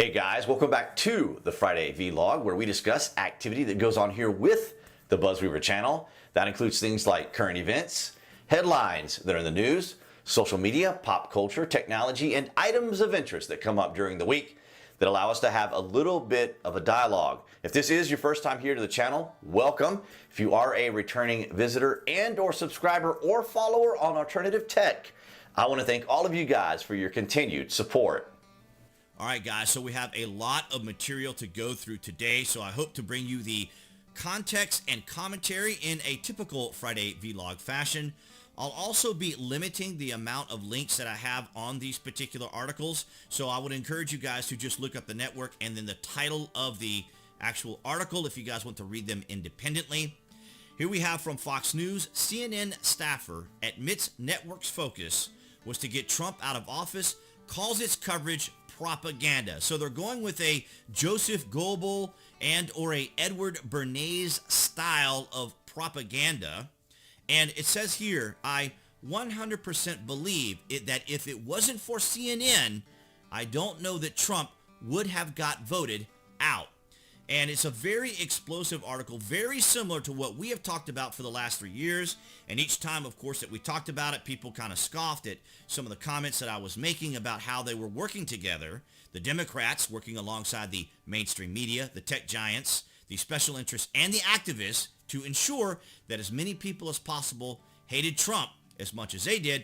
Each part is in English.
Hey guys, welcome back to the Friday Vlog, where we discuss activity that goes on here with the BuzWeaver channel. That includes things like current events, headlines that are in the news, social media, pop culture, technology, and items of interest that come up during the week that allow us to have a little bit of a dialogue. If this is your first time here to the channel, welcome. If you are a returning visitor and or subscriber or follower on Alternative Tech, I want to thank all of you guys for your continued support. All right, guys, so we have a lot of material to go through today, so I hope to bring you the context and commentary in a typical Friday vlog fashion. I'll also be limiting the amount of links that I have on these particular articles, so I would encourage you guys to just look up the network and then the title of the actual article if you guys want to read them independently. Here we have from Fox News, CNN staffer admits network's focus was to get Trump out of office, calls its coverage propaganda. So they're going with a Joseph Goebbels and or a Edward Bernays style of propaganda. And it says here, I 100% believe that if it wasn't for CNN, I don't know that Trump would have got voted out. And it's a very explosive article, very similar to what we have talked about for the last 3 years. And each time, of course, that we talked about it, people kind of scoffed at some of the comments that I was making about how they were working together. The Democrats working alongside the mainstream media, the tech giants, the special interests, and the activists to ensure that as many people as possible hated Trump as much as they did.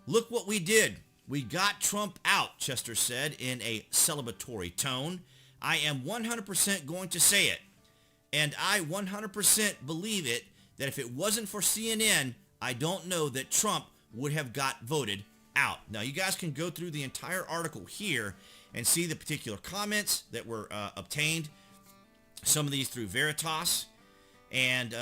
Look what we did. We got Trump out, Chester said in a celebratory tone. I am 100% going to say it, and I 100% believe it, that if it wasn't for CNN, I don't know that Trump would have got voted out. Now, you guys can go through the entire article here and see the particular comments that were obtained, some of these through Veritas, and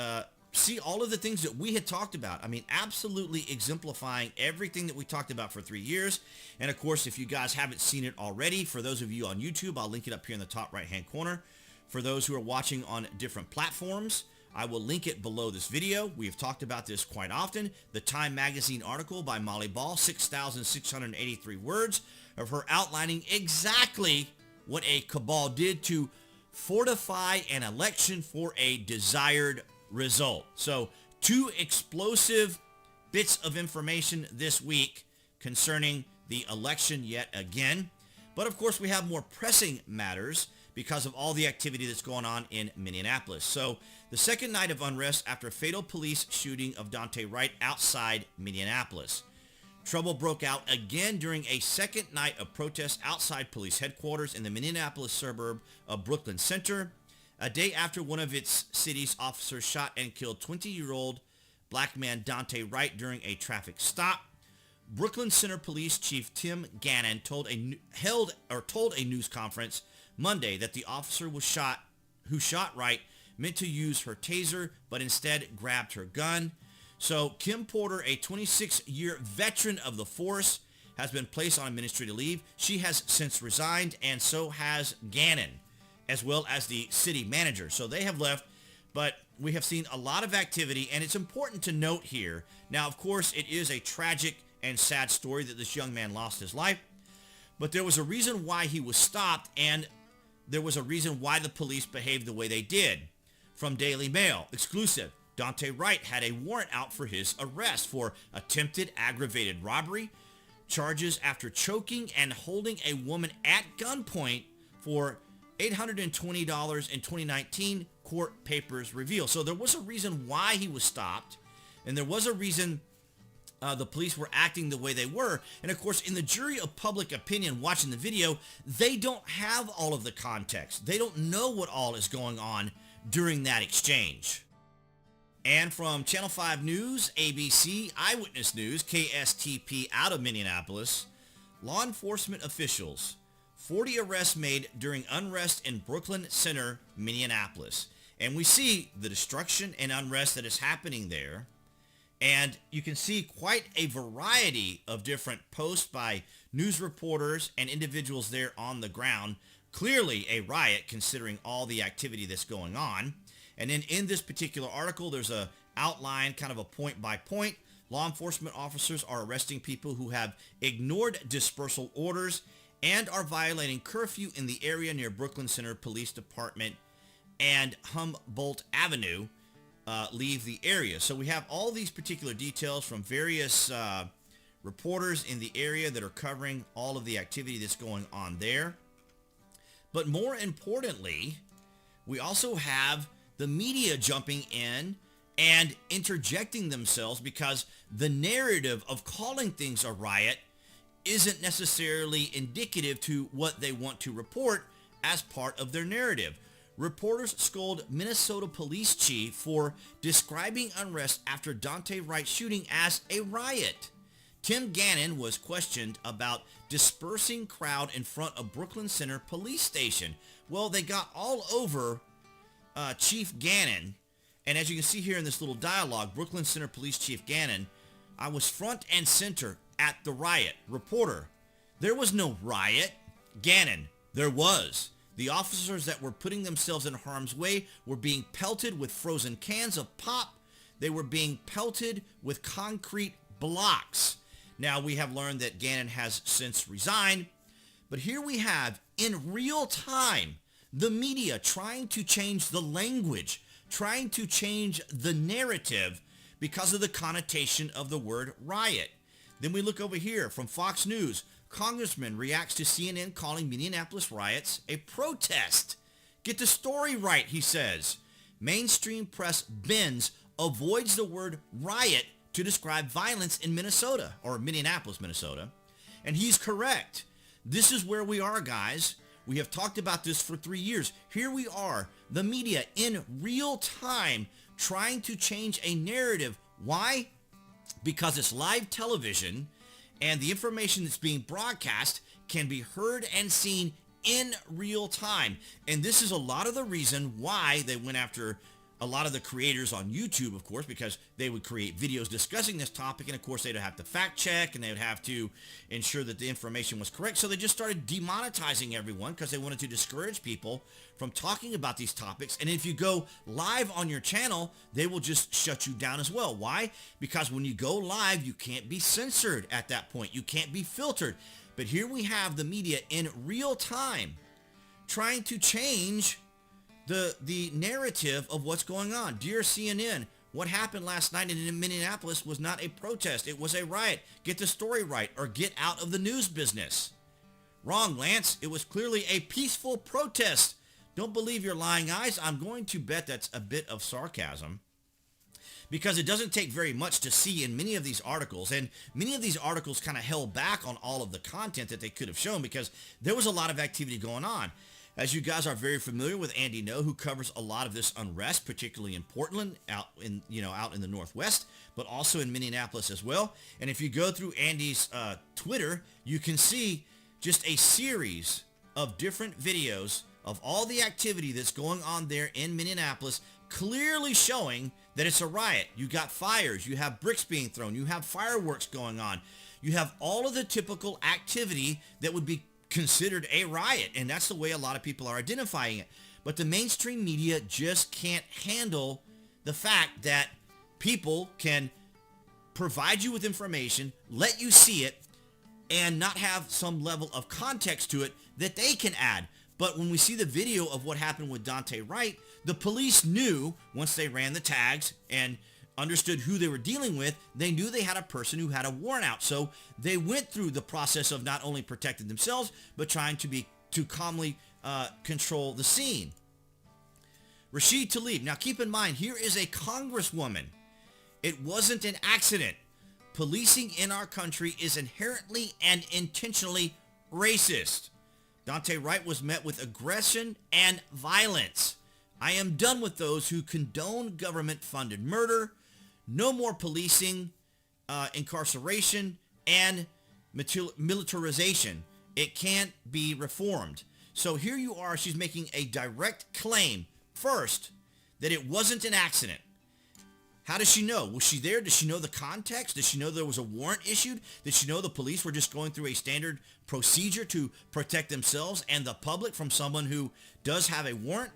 see all of the things that we had talked about. I mean, absolutely exemplifying everything that we talked about for 3 years. And of course, if you guys haven't seen it already, for those of you on YouTube, I'll link it up here in the top right-hand corner. For those who are watching on different platforms, I will link it below this video. We have talked about this quite often. The Time Magazine article by Molly Ball, 6,683 words of her outlining exactly what a cabal did to fortify an election for a desired result. So 2 explosive bits of information this week concerning the election yet again. But of course, we have more pressing matters because of all the activity that's going on in Minneapolis. So the second night of unrest after fatal police shooting of Daunte Wright outside Minneapolis. Trouble broke out again during a second night of protests outside police headquarters in the Minneapolis suburb of Brooklyn Center, a day after one of its city's officers shot and killed 20-year-old black man Daunte Wright during a traffic stop. Brooklyn Center Police Chief Tim Gannon told a news conference Monday that the officer who shot Wright meant to use her taser, but instead grabbed her gun. So Kim Porter, a 26-year veteran of the force, has been placed on administrative leave. She has since resigned, and so has Gannon, as well as the city manager. So they have left, but we have seen a lot of activity, and it's important to note here. Now, of course, it is a tragic and sad story that this young man lost his life, but there was a reason why he was stopped, and there was a reason why the police behaved the way they did. From Daily Mail, exclusive, Daunte Wright had a warrant out for his arrest for attempted aggravated robbery, charges after choking and holding a woman at gunpoint for $820 in 2019, court papers reveal. So there was a reason why he was stopped, and there was a reason the police were acting the way they were. And of course, in the jury of public opinion watching the video, they don't have all of the context. They don't know what all is going on during that exchange. And from Channel 5 News, ABC, Eyewitness News, KSTP out of Minneapolis, law enforcement officials, 40 arrests made during unrest in Brooklyn Center, Minneapolis. And we see the destruction and unrest that is happening there. And you can see quite a variety of different posts by news reporters and individuals there on the ground. Clearly a riot considering all the activity that's going on. And then in this particular article, there's a outline, kind of a point by point. Law enforcement officers are arresting people who have ignored dispersal orders and are violating curfew in the area near Brooklyn Center Police Department and Humboldt Avenue leave the area. So we have all these particular details from various reporters in the area that are covering all of the activity that's going on there. But more importantly, we also have the media jumping in and interjecting themselves because the narrative of calling things a riot isn't necessarily indicative to what they want to report as part of their narrative. Reporters scold Minnesota police chief for describing unrest after Daunte Wright shooting as a riot. Tim Gannon was questioned about dispersing crowd in front of Brooklyn Center Police Station. Well, they got all over Chief Gannon. And as you can see here in this little dialogue, Brooklyn Center Police Chief Gannon, I was front and center at the riot. Reporter, there was no riot. Gannon, there was. The officers that were putting themselves in harm's way were being pelted with frozen cans of pop. They were being pelted with concrete blocks. Now, we have learned that Gannon has since resigned, but here we have, in real time, the media trying to change the language, trying to change the narrative because of the connotation of the word riot. Then we look over here from Fox News. Congressman reacts to CNN calling Minneapolis riots a protest. Get the story right, he says. Mainstream press bends, avoids the word riot to describe violence in Minnesota, or Minneapolis, Minnesota. And he's correct. This is where we are, guys. We have talked about this for 3 years. Here we are, the media in real time trying to change a narrative. Why? Because it's live television and the information that's being broadcast can be heard and seen in real time. And this is a lot of the reason why they went after a lot of the creators on YouTube, of course, because they would create videos discussing this topic, and of course they'd have to fact check and they would have to ensure that the information was correct. So they just started demonetizing everyone because they wanted to discourage people from talking about these topics. And if you go live on your channel, they will just shut you down as well. Why? Because when you go live, you can't be censored at that point. You can't be filtered. But here we have the media in real time trying to change the narrative of what's going on. Dear CNN, what happened last night in Minneapolis was not a protest. It was a riot. Get the story right or get out of the news business. Wrong, Lance. It was clearly a peaceful protest. Don't believe your lying eyes. I'm going to bet that's a bit of sarcasm because it doesn't take very much to see in many of these articles, and many of these articles kind of held back on all of the content that they could have shown because there was a lot of activity going on. As you guys are very familiar with Andy No, who covers a lot of this unrest, particularly in Portland, out in the Northwest, but also in Minneapolis as well. And if you go through Andy's Twitter, you can see just a series of different videos of all the activity that's going on there in Minneapolis, clearly showing that it's a riot. You got fires, you have bricks being thrown, you have fireworks going on, you have all of the typical activity that would be considered a riot, and that's the way a lot of people are identifying it. But the mainstream media just can't handle the fact that people can provide you with information, let you see it, and not have some level of context to it that they can add. But when we see the video of what happened with Daunte Wright, the police knew once they ran the tags and understood who they were dealing with, they knew they had a person who had a warrant out. So they went through the process of not only protecting themselves, but trying to calmly control the scene. Rashid Tlaib. Now keep in mind, here is a congresswoman. It wasn't an accident. Policing in our country is inherently and intentionally racist. Daunte Wright was met with aggression and violence. I am done with those who condone government-funded murder. No more policing, incarceration, and militarization. It can't be reformed. So here you are, she's making a direct claim, first, that it wasn't an accident. How does she know? Was she there? Does she know the context? Does she know there was a warrant issued? Did she know the police were just going through a standard procedure to protect themselves and the public from someone who does have a warrant?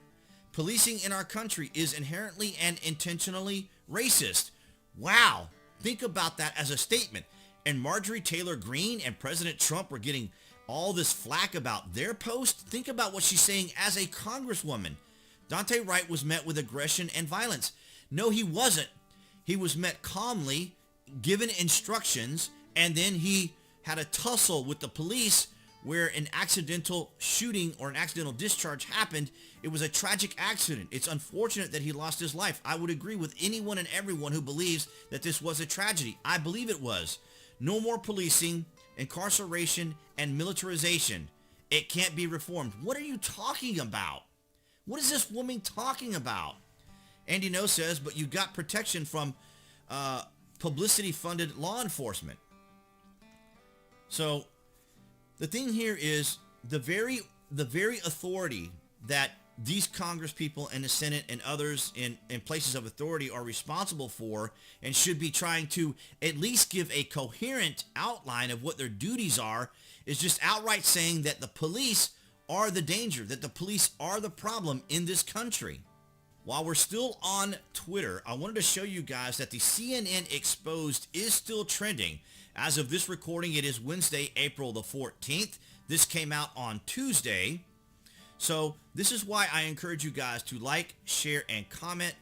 Policing in our country is inherently and intentionally racist. Wow. Think about that as a statement. And Marjorie Taylor Greene and President Trump were getting all this flack about their post, think about what she's saying as a congresswoman. Daunte Wright was met with aggression and violence. No, he wasn't. He was met calmly, given instructions, and then he had a tussle with the police where an accidental shooting or an accidental discharge happened. It was a tragic accident. It's unfortunate that he lost his life. I would agree with anyone and everyone who believes that this was a tragedy. I believe it was. No more policing, incarceration, and militarization. It can't be reformed. What are you talking about? What is this woman talking about? Andy No says, but you got protection from publicity-funded law enforcement. So the thing here is the very authority that these Congress people and the Senate and others in places of authority are responsible for and should be trying to at least give a coherent outline of what their duties are is just outright saying that the police are the danger, that the police are the problem in this country. While we're still on Twitter, I wanted to show you guys that the CNN Exposed is still trending. As of this recording, it is Wednesday, April the 14th. This came out on Tuesday. So this is why I encourage you guys to like, share, and comment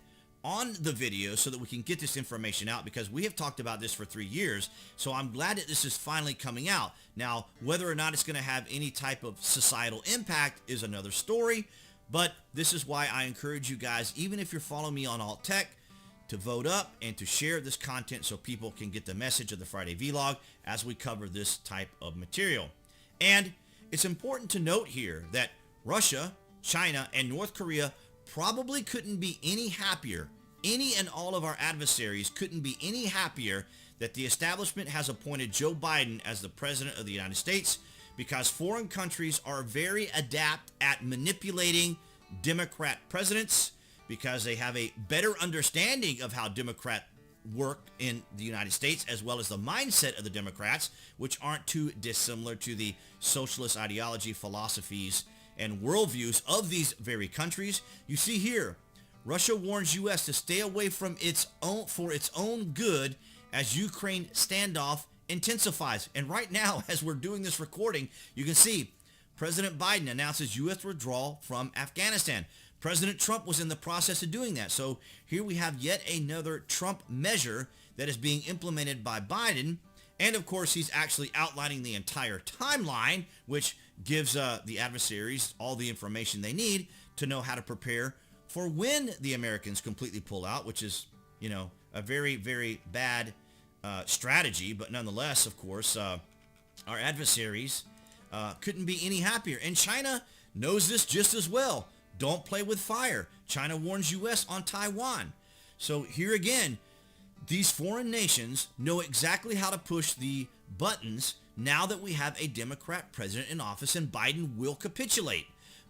on the video so that we can get this information out, because we have talked about this for 3 years. So I'm glad that this is finally coming out. Now, whether or not it's going to have any type of societal impact is another story. But this is why I encourage you guys, even if you're following me on Alt Tech, to vote up and to share this content so people can get the message of the Friday Vlog as we cover this type of material. And it's important to note here that Russia, China, and North Korea probably couldn't be any happier. Any and all of our adversaries couldn't be any happier that the establishment has appointed Joe Biden as the President of the United States, because foreign countries are very adept at manipulating Democrat presidents, because they have a better understanding of how Democrats work in the United States, as well as the mindset of the Democrats, which aren't too dissimilar to the socialist ideology, philosophies, and worldviews of these very countries. You see here, Russia warns U.S. to stay away from its own good as Ukraine standoff intensifies. And right now, as we're doing this recording, you can see President Biden announces U.S. withdrawal from Afghanistan. President Trump was in the process of doing that. So here we have yet another Trump measure that is being implemented by Biden. And of course, he's actually outlining the entire timeline, which gives the adversaries all the information they need to know how to prepare for when the Americans completely pull out, which is, you know, a very, very bad strategy. But nonetheless, of course, our adversaries couldn't be any happier. And China knows this just as well. Don't play with fire. China warns U.S. on Taiwan. So here again, these foreign nations know exactly how to push the buttons now that we have a Democrat president in office, and Biden will capitulate.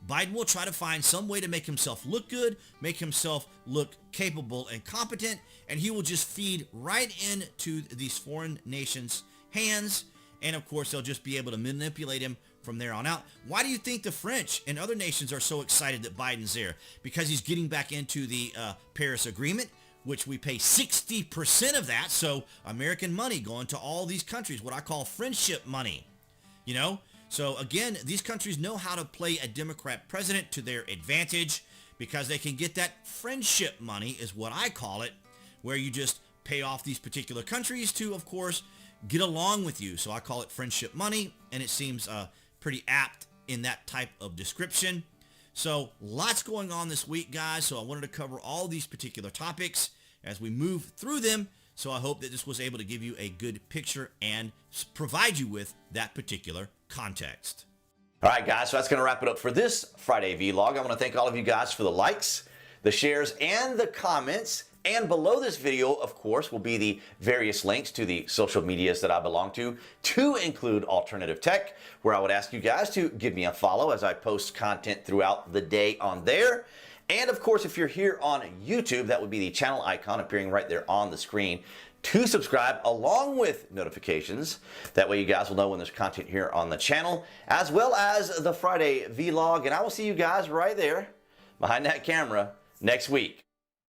Biden will try to find some way to make himself look good, make himself look capable and competent, and he will just feed right into these foreign nations' hands. And of course, they'll just be able to manipulate him from there on out. Why do you think the French and other nations are so excited that Biden's there? Because he's getting back into the Paris Agreement, which we pay 60% of that. So American money going to all these countries, what I call friendship money, you know? So again, these countries know how to play a Democrat president to their advantage, because they can get that friendship money, is what I call it, where you just pay off these particular countries to, of course, get along with you. So I call it friendship money, and it seems pretty apt in that type of description. So lots going on this week, guys. So I wanted to cover all these particular topics as we move through them. So I hope that this was able to give you a good picture and provide you with that particular context. All right, guys, so that's going to wrap it up for this Friday vlog. I want to thank all of you guys for the likes, the shares, and the comments. And below this video, of course, will be the various links to the social medias that I belong to include Alternative Tech, where I would ask you guys to give me a follow as I post content throughout the day on there. And of course, if you're here on YouTube, that would be the channel icon appearing right there on the screen to subscribe along with notifications. That way you guys will know when there's content here on the channel, as well as the Friday vlog. And I will see you guys right there behind that camera next week.